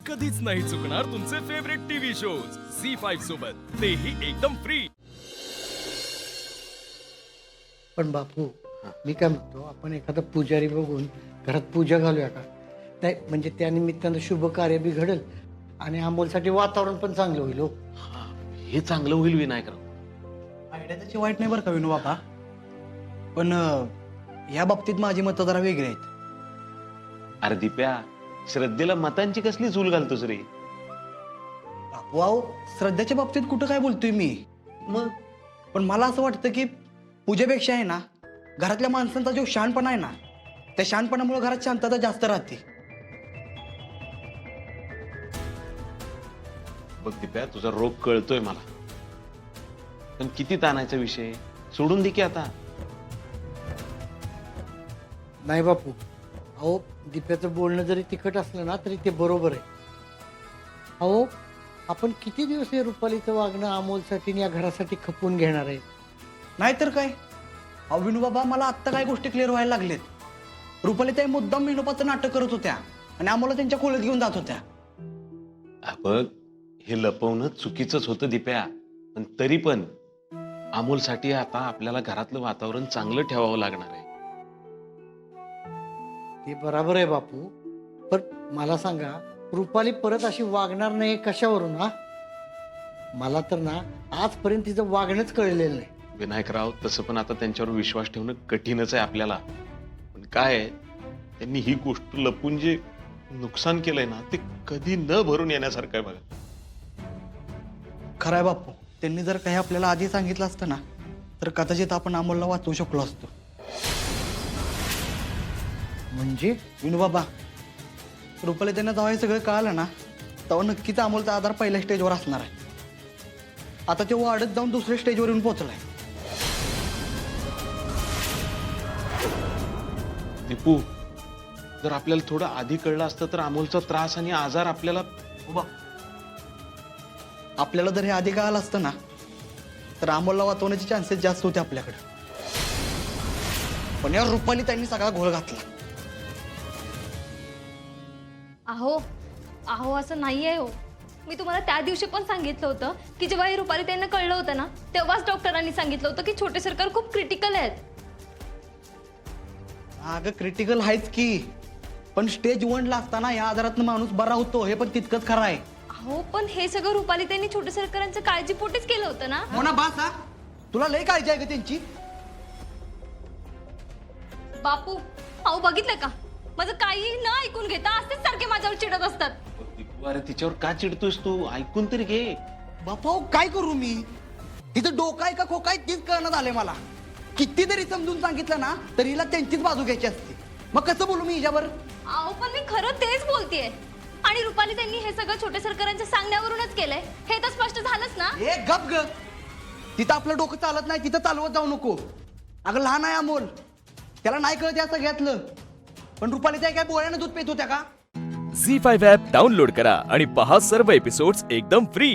कधीच नाही चुकणार तुमचे फेवरेट टीव्ही शोज झी5 सोबत, तेही एकदम फ्री. पण बापू, मी काय म्हणतो, आपण एखादा पुजारी बघून घरात पूजा घालूया का? नाही म्हणजे त्या निमित्तानं शुभ कार्य बी घडेल आणि अमोलसाठी वातावरण पण चांगलं होईल. हो, हे चांगलं होईल विनायकराव. आयडिया त्याची वाईट नाही बरं का विनू बाबा, पण या बाबतीत माझी मतं जरा वेगळी आहेत. अरे दिप्या, श्रद्धेला मतांची कसली चूल घालतोस रे? बापू आहो, श्रद्धेच्या बाबतीत कुठं काय बोलतोय मी? मग पण मला असं वाटतं की पूजेपेक्षा आहे ना, घरातल्या माणसांचा जो शहाणपणा आहे ना, त्या शहाणपणामुळे घरात शांतता जास्त राहते. बघ दिप्या, तुझा रोग कळतोय मला, पण किती ताणायचा विषय, सोडून दे की आता. नाही बापू, अहो दिप्याचं बोलणं जरी तिखट असलं ना तरी ते बरोबर आहे. अहो, आपण किती दिवस हे रुपालीचं वागणं अमोलसाठी आणि या घरासाठी खपवून घेणार आहे? नाहीतर काय. अहो विनू बाबा, मला आत्ता काय गोष्टी क्लिअर व्हायला लागलेत. रुपाली त्या मुद्दाम विनोबाचं नाटक करत होत्या आणि आम्हाला त्यांच्या खोलीत घेऊन जात होत्या. बघ, हे लपवणं चुकीचंच होतं दिप्या, पण तरी पण अमोलसाठी आता आपल्याला घरातलं वातावरण चांगलं ठेवावं लागणार आहे. ते बरोबर आहे बापू, पण मला सांगा, रुपाली परत अशी वागणार नाही कशावरून? हा, मला तर ना आजपर्यंत तिचं वागणंच कळलेलं नाही. विनायकराव, तसं पण आता त्यांच्यावर विश्वास ठेवणं कठीणच आहे आपल्याला. पण काय आहे, त्यांनी ही गोष्ट लपून जे नुकसान केलंय ना, ते कधी न भरून येण्यासारखं आहे बघा. खरंय बापू, त्यांनी जर काही आपल्याला आधी सांगितलं असतं ना, तर कदाचित आपण अमोलला वाचवू शकलो असतो. म्हणजे विनू बाबा, रुपाली त्यांना जेव्हा हे सगळं कळालं ना, तेव्हा नक्कीच अमोलचा आधार पहिल्या स्टेजवर असणार आहे. आता ते वाढत जाऊन दुसऱ्या स्टेजवर येऊन पोहोचलाय. दीपू, जर आपल्याला थोडं आधी कळलं असतं तर अमोलचा त्रास आणि आजार आपल्याला आपल्याला जर हे आधी कळालं असतं ना, तर अमोलला वाचवण्याचे चान्सेस जास्त होते आपल्याकडे. पण या रुपाली त्यांनी सगळा घोळ घातला. अहो अहो असं नाही आहे हो. मी तुम्हाला त्या दिवशी पण सांगितलं होतं की जेव्हा हे रुपाली त्यांना कळलं होतं ना, तेव्हाच डॉक्टरांनी सांगितलं होतं की छोटे सरकार खूप क्रिटिकल आहेत. अगं क्रिटिकल आहेच की, पण स्टेज 1ला असताना या आजारातनं माणूस बरा होतो हे पण तितकंच खरं आहे. अहो पण हे सगळं रुपाली त्यांनी छोटे सरकारांचं काळजीपोटीच केलं होतं ना. हो ना बास, हा तुला लय काळजी आहे का त्यांची? बापू, अहो बघितलं का, माझं काही न ऐकून घेता असेच सारखे माझ्यावर चिडत असतात. दीपू, अरे तिच्यावर का चिडतोस तू? ऐकून तरी घे. बापा काय करू मी? तिचं डोकं आहे का खोका आहे तीच कळणं झालंय मला. किती तरी समजून सांगितलं ना, तर हिला त्यांचीच बाजू घ्यायची असते. मग कसं बोलू मी हिच्यावर? अहो पण मी खरं तेच बोलतेय, आणि रुपाली त्यांनी हे सगळं छोटे सरकारांच्या सांगण्यावरूनच केलंय हे तर स्पष्ट झालंच ना. ए गप ग, तिथं आपलं डोकं चालत नाही, तिथं चालवत जाऊ नको. अगं लहान आहे अमोल, त्याला नाही कळत या सगळ्यातलं. पण रुपाली त्या काय बोळ्यानं दूध पेत होत्या का? झी5 ॲप डाउनलोड करा आणि पहा सर्व एपिसोड्स एकदम फ्री.